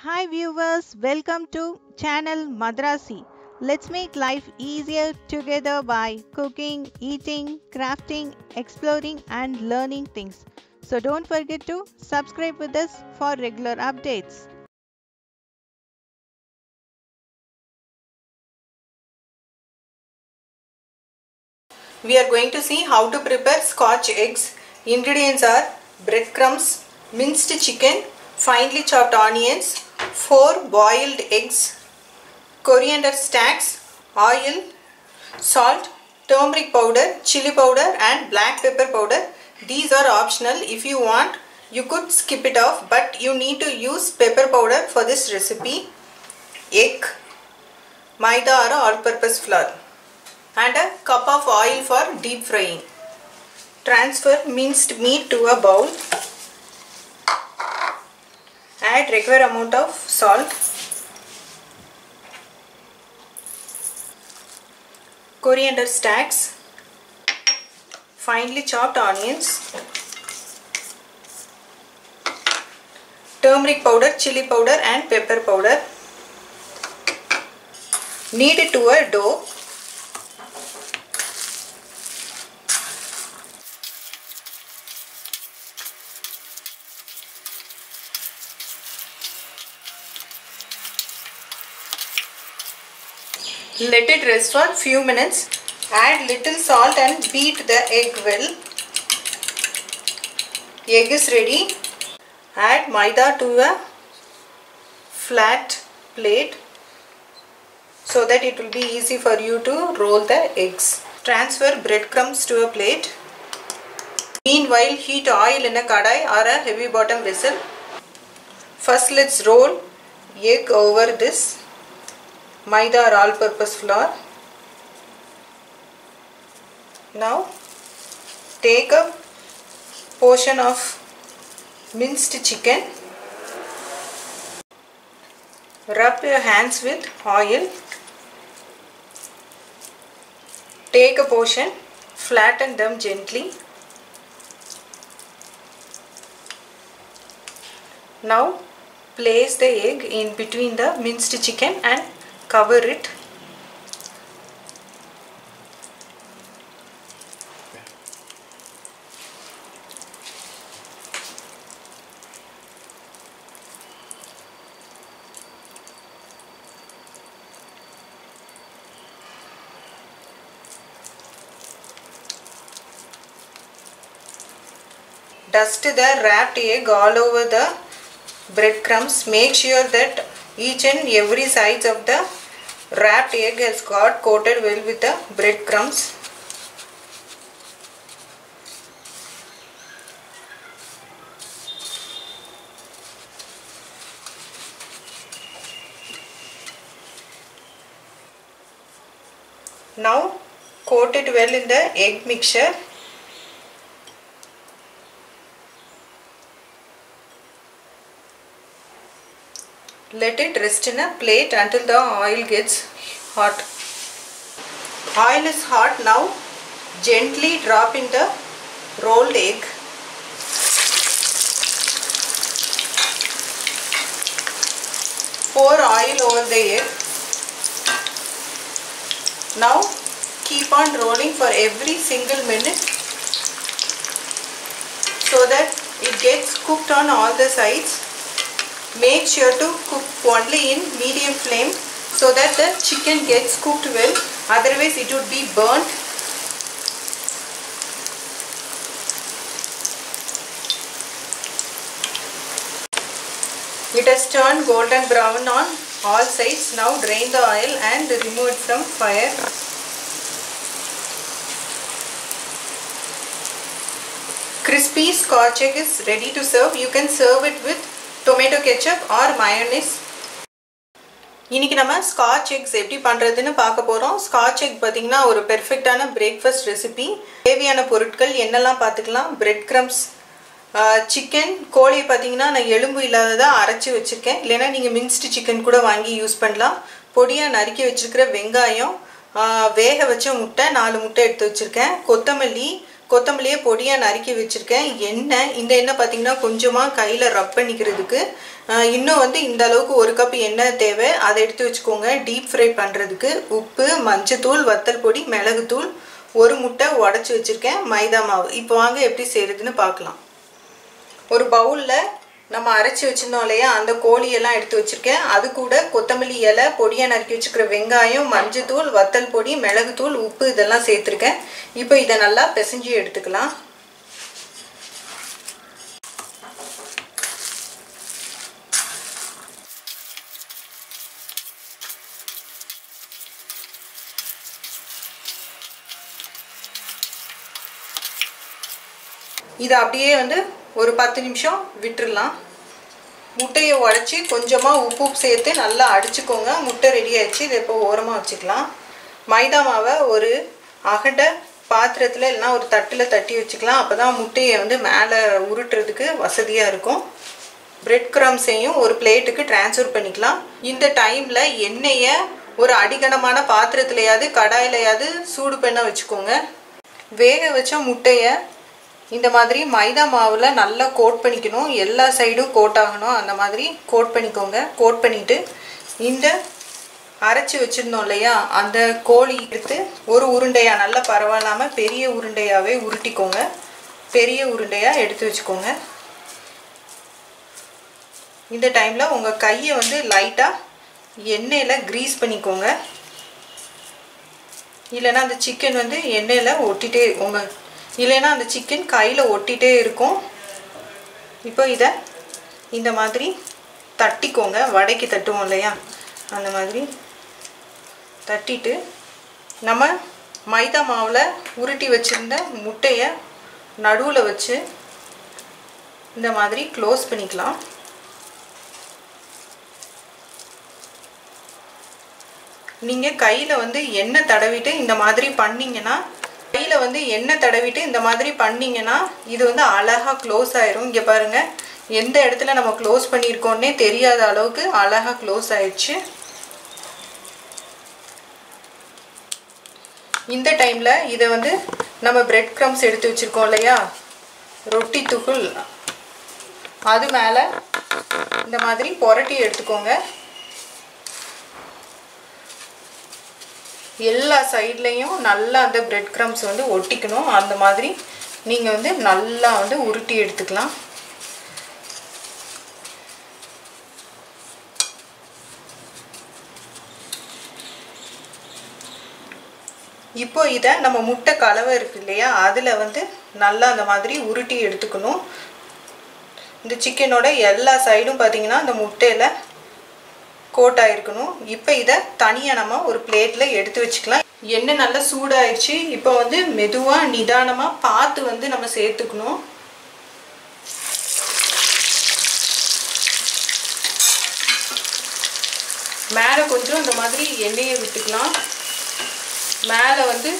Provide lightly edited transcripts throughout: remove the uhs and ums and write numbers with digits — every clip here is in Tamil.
Hi viewers, welcome to channel Madrasi. Let's make life easier together by cooking, eating, crafting, exploring and learning things. So don't forget to subscribe with us for regular updates. We are going to see how to prepare Scotch eggs. Ingredients are breadcrumbs, minced chicken, finely chopped onions, 4 boiled eggs, coriander stacks, oil, salt, turmeric powder, chili powder and black pepper powder. These are optional. If you want, you could skip it off, but you need to use pepper powder for this recipe. Egg, maida or all-purpose flour, and a cup of oil for deep frying. Transfer minced meat to a bowl. Add required amount of salt, coriander stacks, finely chopped onions, turmeric powder, chili powder and pepper powder. Knead it to a dough. Let it rest for few minutes. Add little salt and beat the egg well. Egg is ready. Add maida to a flat plate so that it will be easy for you to roll the eggs. Transfer breadcrumbs to a plate. Meanwhile, heat oil in a kadai or a heavy bottom vessel. First, let's roll egg over this maida or all-purpose flour. Now take a portion of minced chicken. Rub your hands with oil. Take a portion, flatten them gently. Now place the egg in between the minced chicken and cover it. Dust the wrapped egg all over the breadcrumbs. Make sure that each and every sides of the wrapped egg has got coated well with the breadcrumbs. Now coat it well in the egg mixture. Let it rest in a plate until the oil gets hot. Oil is hot now. Gently drop in the rolled egg. Pour oil over the egg. Now keep on rolling for every single minute so that it gets cooked on all the sides. Make sure to cook only in medium flame so that the chicken gets cooked well, otherwise it would be burnt. It has turned golden brown on all sides. Now drain the oil and remove it from fire. Crispy Scotch egg is ready to serve. You can serve it with tomato ketchup or mayonnaise. இன்னைக்கு நம்ம ஸ்காட்ச் எக்ஸ் எப்படி பண்றதுன்னு பார்க்க போறோம். ஸ்காட்ச் எக் பாத்தீங்கன்னா ஒரு பெர்ஃபெக்ட்டான பிரேக்ஃபாஸ்ட் ரெசிபி. தேவையான பொருட்கள் என்னெல்லாம் பார்த்துக்கலாம். பிரெட் கிரம்ஸ், சிக்கன், கோழி பாத்தீங்கன்னா நான் எலும்பு இல்லாததா அரைச்சு வச்சிருக்கேன். இல்லனா நீங்க மின்ஸ்ட் சிக்கன் கூட வாங்கி யூஸ் பண்ணலாம். பொடியா நறுக்கி வச்சிருக்கிற வெங்காயம், வேக வச்ச முட்டை 4 முட்டை எடுத்து வச்சிருக்கேன். கொத்தமல்லியை பொடியா நறுக்கி வச்சிருக்கேன். எண்ணெய், இந்த எண்ணெய் பாத்தீங்கன்னா கொஞ்சமா கையில ரப் பண்ணிக்கிறதுக்கு. இன்னும் வந்து இந்த அளவுக்கு 1 கப் எண்ணெய் தேவை, அதை எடுத்து வச்சுக்கோங்க. டீப் ஃப்ரை பண்ணுறதுக்கு உப்பு, மஞ்சத்தூள், வத்தல் பொடி, மிளகுத்தூள், 1 முட்டை உடச்சி வச்சுருக்கேன், மைதா மாவு. இப்போ வாங்க எப்படி செய்கிறதுன்னு பார்க்கலாம். ஒரு பவுலில் நம்ம அரைச்சி வச்சுருந்தோம் இல்லையா, அந்த கோழியெல்லாம் எடுத்து வச்சுருக்கேன். அது கூட கொத்தமல்லி இலை, பொடியாக நறுக்கி வச்சுக்கிற வெங்காயம், மஞ்சத்தூள், வத்தல் பொடி, மிளகுத்தூள், உப்பு இதெல்லாம் சேர்த்துருக்கேன். இப்போ இதை நல்லா பிசைஞ்சு எடுத்துக்கலாம். இதை அப்படியே வந்து ஒரு 10 நிமிஷம் விட்டுடலாம். முட்டையை உடச்சி கொஞ்சமாக உப்பு சேர்த்து நல்லா அடிச்சுக்கோங்க. முட்டை ரெடி ஆகிடுச்சு. இதை இப்போ ஓரமாக வச்சுக்கலாம். மைதா மாவை ஒரு அகண்ட பாத்திரத்தில் இல்லைனா ஒரு தட்டில் தட்டி வச்சுக்கலாம். அப்போ தான் முட்டையை வந்து மேலே உருட்டுறதுக்கு வசதியாக இருக்கும். பிரெட் க்ரம்ஸையும் ஒரு பிளேட்டுக்கு ட்ரான்ஸ்ஃபர் பண்ணிக்கலாம். இந்த டைமில் எண்ணெயை ஒரு அடிகனமான பாத்திரத்துலையாவது கடாயிலையாவது சூடு பண்ண வச்சுக்கோங்க. வேக வச்ச முட்டையை இந்த மாதிரி மைதா மாவில் நல்லா கோட் பண்ணிக்கணும். எல்லா சைடும் கோட் ஆகணும். அந்த மாதிரி கோட் பண்ணிக்கோங்க. கோட் பண்ணிவிட்டு இந்த அரைச்சி வச்சுருந்தோம் இல்லையா, அந்த கோழி எடுத்து ஒரு உருண்டையாக நல்லா பரவாயில்லாமல் பெரிய உருண்டையாகவே உருட்டிக்கோங்க. பெரிய உருண்டையாக எடுத்து வச்சுக்கோங்க. இந்த டைமில் உங்கள் கையை வந்து லைட்டாக எண்ணெயில் க்ரீஸ் பண்ணிக்கோங்க. இல்லைன்னா அந்த சிக்கன் வந்து எண்ணெயில் ஒட்டிகிட்டே இல்லைன்னா அந்த சிக்கன் கையில் ஒட்டிகிட்டே இருக்கும். இப்போ இதை இந்த மாதிரி தட்டிக்கோங்க. வடைக்கு தட்டுவோம் இல்லையா, அந்த மாதிரி தட்டிட்டு நம்ம மைதா மாவில் உருட்டி வச்சுருந்த முட்டையை நடுவில் வச்சு இந்த மாதிரி க்ளோஸ் பண்ணிக்கலாம். நீங்கள் கையில் வந்து எண்ணெய் தடவிட்டு இந்த மாதிரி பண்ணிங்கன்னா இது வந்து அழகாக க்ளோஸ் ஆயிரும். இங்கே பாருங்கள், எந்த இடத்துல நம்ம க்ளோஸ் பண்ணியிருக்கோன்னே தெரியாத அளவுக்கு அழகாக க்ளோஸ் ஆயிடுச்சு. இந்த டைமில் இதை வந்து நம்ம பிரெட் க்ரம்ஸ் எடுத்து வச்சுருக்கோம் இல்லையா, ரொட்டி துகள், அது மேலே இந்த மாதிரி புரட்டி எடுத்துக்கோங்க. எல்லா சைட்லேயும் நல்லா அந்த பிரெட் க்ரம்ஸ் வந்து ஒட்டிக்கணும். அந்த மாதிரி நீங்கள் வந்து நல்லா வந்து உருட்டி எடுத்துக்கலாம். இப்போ இதை நம்ம முட்டை கலவை இருக்கு இல்லையா, அதில் வந்து நல்லா அந்த மாதிரி உருட்டி எடுத்துக்கணும். இந்த சிக்கனோட எல்லா சைடும் பார்த்தீங்கன்னா அந்த முட்டையில் கோட் ஆகிருக்கணும். இப்போ இதை தனியாக நம்ம ஒரு பிளேட்டில் எடுத்து வச்சுக்கலாம். எண்ணெய் நல்லா சூடாயிடுச்சு. இப்போ வந்து மெதுவாக நிதானமாக பார்த்து வந்து நம்ம சேர்த்துக்கணும். மேலே கொஞ்சம் இந்த மாதிரி எண்ணெயை விட்டுக்கலாம். மேலே வந்து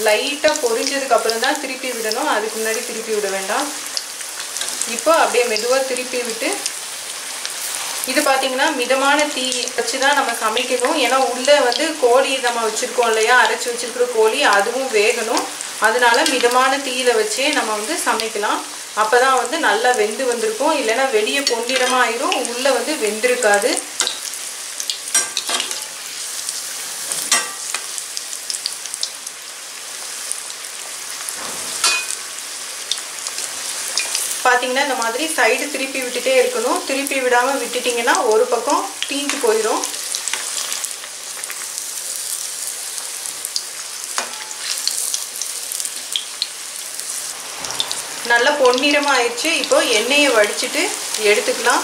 லைட்டாக பொரிஞ்சதுக்கப்புறம் தான் திருப்பி விடணும். அதுக்கு முன்னாடி திருப்பி விட வேண்டாம். இப்போ அப்படியே மெதுவாக திருப்பி விட்டு இது பார்த்தீங்கன்னா மிதமான தீ வச்சு தான் நம்ம சமைக்கணும். ஏன்னா உள்ளே வந்து கோழி நம்ம வச்சுருக்கோம் இல்லையா, அரைச்சி வச்சுருக்கிற கோழி, அதுவும் வேகணும். அதனால மிதமான தீயில் வச்சே நம்ம வந்து சமைக்கலாம். அப்போ தான் வந்து நல்லா வெந்து வந்திருக்கும். இல்லைன்னா வெளியே பொன்னிறமாக ஆயிரும், உள்ளே வந்து வெந்திருக்காது. பார்த்தீங்கன்னா இந்த மாதிரி சைடு திருப்பி விட்டுட்டே இருக்கணும். திருப்பி விடாமல் விட்டுட்டிங்கன்னா ஒரு பக்கம் தீஞ்சு போயிடும். நல்லா பொன்னிறமாக ஆயிடுச்சு. இப்போ எண்ணெயை வடிச்சிட்டு எடுத்துக்கலாம்.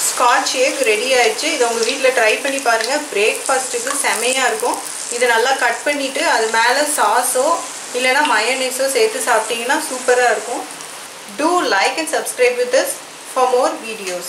ஸ்காட்ச் எக் ரெடி ஆயிடுச்சு. இதை உங்கள் வீட்டில் ட்ரை பண்ணி பாருங்கள். பிரேக்ஃபாஸ்ட்டுக்கு செமையாக இருக்கும். இதை நல்லா கட் பண்ணிவிட்டு அது மேலே சாஸோ இல்லைனா மயோனைஸோ சேர்த்து சாப்பிட்டிங்கன்னா சூப்பராக இருக்கும். Do like and subscribe with us for more videos.